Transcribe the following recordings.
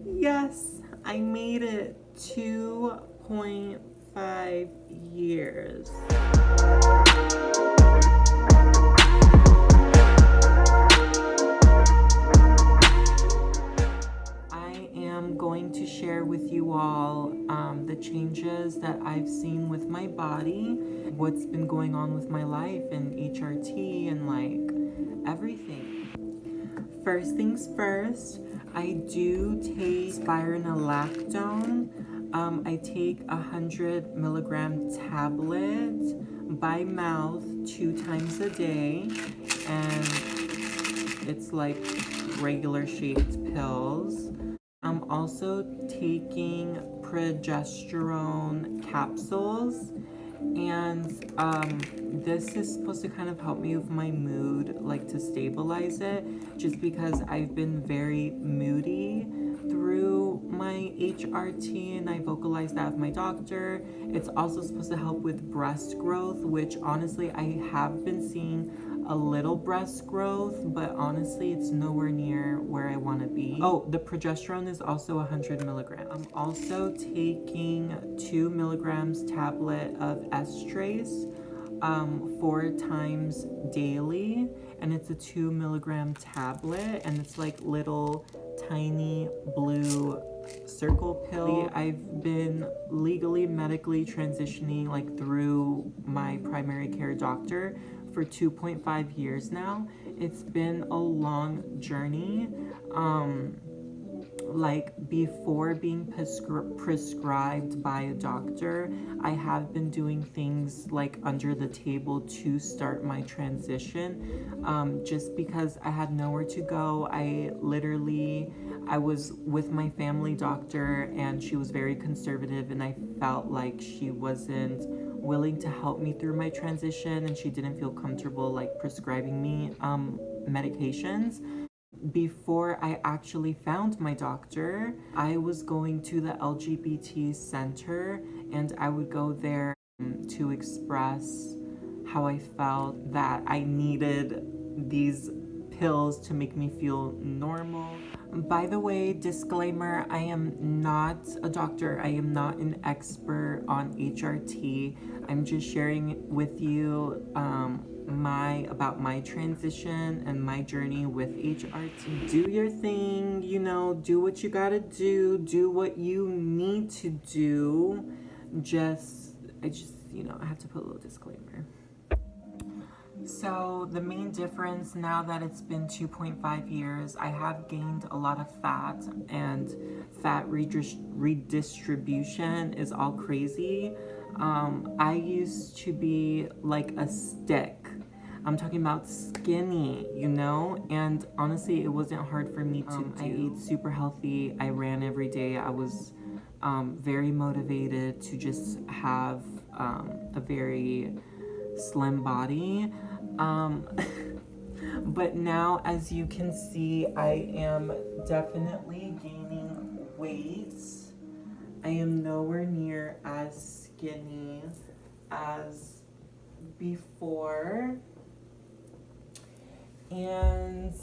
Yes, I made it 2.5 years. I am going to share with you all the changes that I've seen with my body, what's been going on with my life and HRT and like everything. First things first, I do take spironolactone. I take 100 milligram tablet by mouth 2 times a day, and it's like regular shaped pills. I'm also taking progesterone capsules, and this is supposed to kind of help me with my mood, like to stabilize it, just because I've been very moody through my HRT, and I vocalized that with my doctor. It's also supposed to help with breast growth, which honestly I have been seeing a little breast growth, but honestly it's nowhere near where I want to be. Oh, the progesterone is also 100 milligrams. I'm also taking 2 milligrams tablet of estrase 4 times daily, and it's a 2 milligram tablet, and it's like little tiny blue circle pill. I've been legally medically transitioning like through my primary care doctor for 2.5 years now. It's been a long journey. Like before being prescribed by a doctor, I have been doing things like under the table to start my transition, just because I had nowhere to go. I was with my family doctor, and she was very conservative, and I felt like she wasn't willing to help me through my transition, and she didn't feel comfortable like prescribing me medications. Before I actually found my doctor, I was going to the LGBT center, and I would go there to express how I felt that I needed these pills to make me feel normal. By the way, disclaimer, I am not a doctor. I am not an expert on HRT. I'm just sharing with you about my transition and my journey with HRT. Do your thing, do what you gotta do what you need to do. I have to put a little disclaimer. So the main difference now that it's been 2.5 years, I have gained a lot of fat, and fat redistribution is all crazy. I used to be like a stick. I'm talking about skinny, and honestly, it wasn't hard for me to do. I ate super healthy. I ran every day. I was very motivated to just have a very slim body. But now, as you can see, I am definitely gaining weight. I am nowhere near as skinny as before. And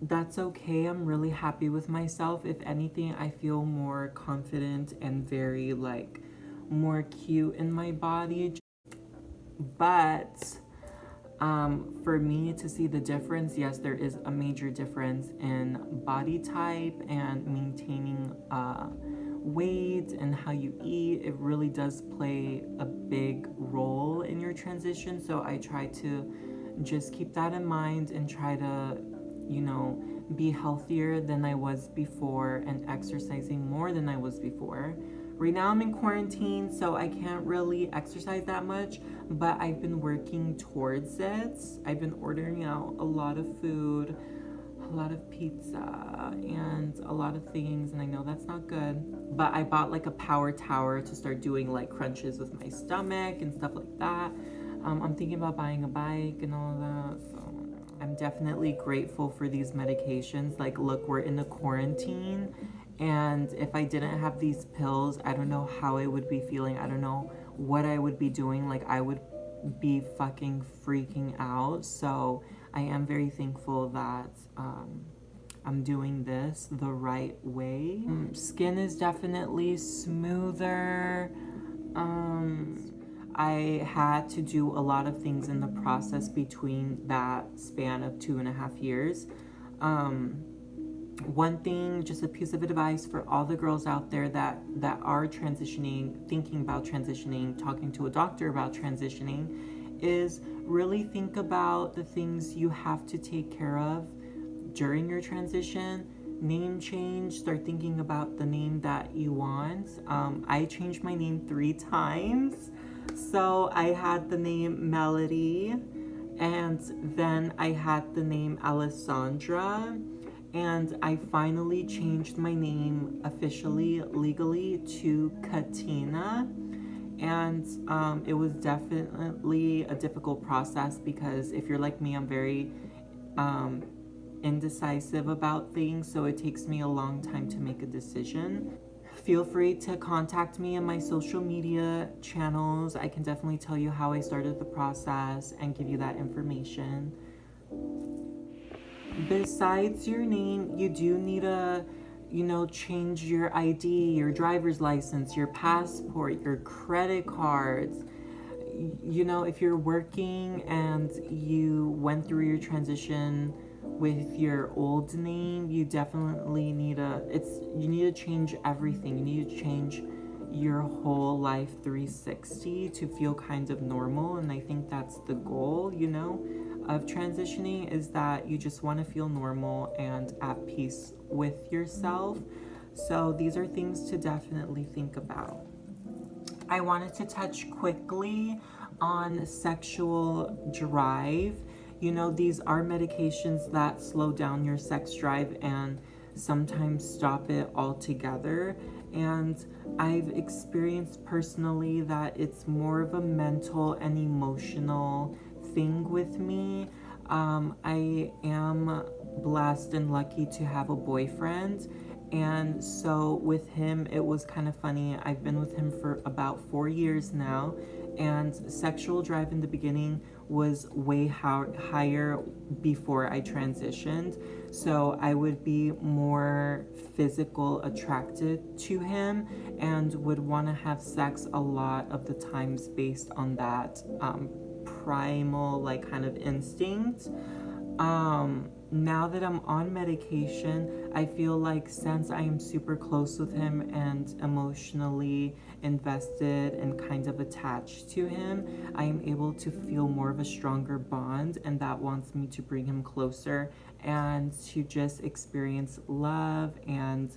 that's okay. I'm really happy with myself. If anything, I feel more confident and very like more cute in my body. But for me to see the difference, yes, there is a major difference in body type and maintaining weight and how you eat. It really does play a big role in your transition. So I try to just keep that in mind and try to, be healthier than I was before and exercising more than I was before. Right now I'm in quarantine, so I can't really exercise that much, but I've been working towards it. I've been ordering out a lot of food, a lot of pizza, and a lot of things, and I know that's not good, but I bought like a power tower to start doing like crunches with my stomach and stuff like that. I'm thinking about buying a bike and all of that, so I'm definitely grateful for these medications. Like, look, we're in a quarantine, and if I didn't have these pills, I don't know how I would be feeling. I don't know what I would be doing. Like, I would be fucking freaking out. So I am very thankful that I'm doing this the right way. Skin is definitely smoother. I had to do a lot of things in the process between that span of 2.5 years. One thing, just a piece of advice for all the girls out there that are transitioning, thinking about transitioning, talking to a doctor about transitioning, is really think about the things you have to take care of during your transition. Name change, start thinking about the name that you want. I changed my name 3 times. So I had the name Melody, and then I had the name Alessandra, and I finally changed my name officially, legally, to Katina. And it was definitely a difficult process because if you're like me, I'm very indecisive about things, so it takes me a long time to make a decision. Feel free to contact me in my social media channels. I can definitely tell you how I started the process and give you that information. Besides your name, you do need to, change your ID, your driver's license, your passport, your credit cards. If you're working and you went through your transition with your old name, you definitely need you need to change everything. You need to change your whole life 360 to feel kind of normal. And I think that's the goal, of transitioning, is that you just want to feel normal and at peace with yourself. So these are things to definitely think about. I wanted to touch quickly on sexual drive. These are medications that slow down your sex drive and sometimes stop it altogether. And I've experienced personally that it's more of a mental and emotional thing with me. I am blessed and lucky to have a boyfriend. And so with him, it was kind of funny. I've been with him for about 4 years now, and sexual drive in the beginning was way higher before I transitioned. So I would be more physical attracted to him and would want to have sex a lot of the times based on that primal kind of instinct. Now that I'm on medication, I feel like since I am super close with him and emotionally invested and kind of attached to him, I am able to feel more of a stronger bond, and that wants me to bring him closer and to just experience love and,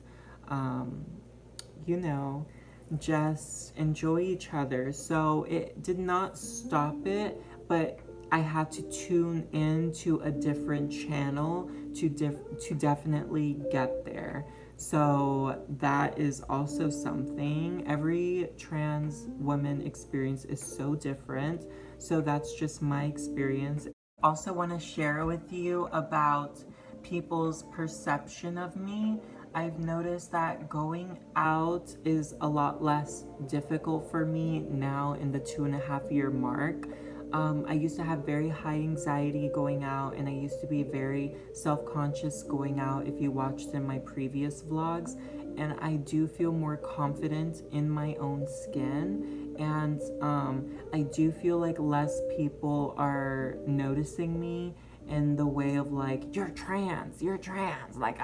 just enjoy each other. So it did not stop it, but I had to tune in to a different channel to definitely get there. So that is also something. Every trans woman experience is so different. So that's just my experience. Also want to share with you about people's perception of me. I've noticed that going out is a lot less difficult for me now in the 2.5 year mark. I used to have very high anxiety going out, and I used to be very self-conscious going out if you watched in my previous vlogs. And I do feel more confident in my own skin, and I do feel like less people are noticing me in the way of like, you're trans, like,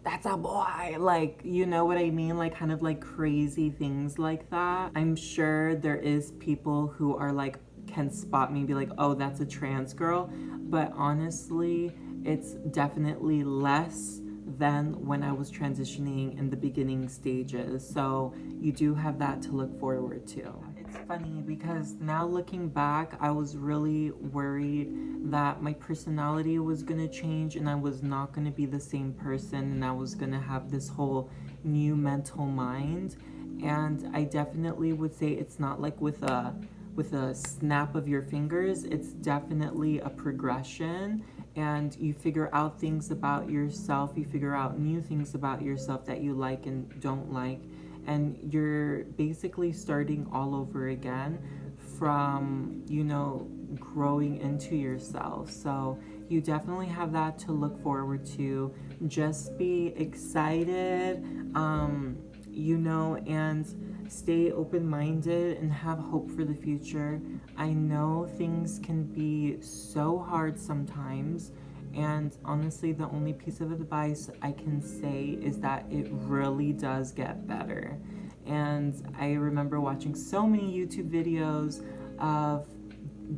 that's a boy, like, you know what I mean, like kind of like crazy things like that. I'm sure there is people who are like, can spot me and be like, oh, that's a trans girl, but honestly, it's definitely less than when I was transitioning in the beginning stages. So you do have that to look forward to. It's funny because now looking back, I was really worried that my personality was gonna change and I was not gonna be the same person, and I was gonna have this whole new mental mind. And I definitely would say it's not like with a snap of your fingers. It's definitely a progression, and you figure out things about yourself, you figure out new things about yourself that you like and don't like, and you're basically starting all over again from, growing into yourself. So you definitely have that to look forward to. Just be excited, you know, and stay open minded and have hope for the future. I know things can be so hard sometimes, and honestly, the only piece of advice I can say is that it really does get better. And I remember watching so many YouTube videos of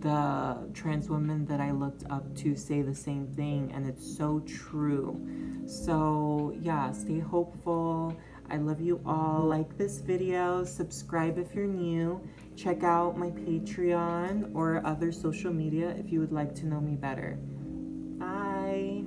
the trans women that I looked up to say the same thing, and it's so true. So, yeah, stay hopeful. I love you all. Like this video, subscribe if you're new, check out my Patreon or other social media if you would like to know me better. Bye.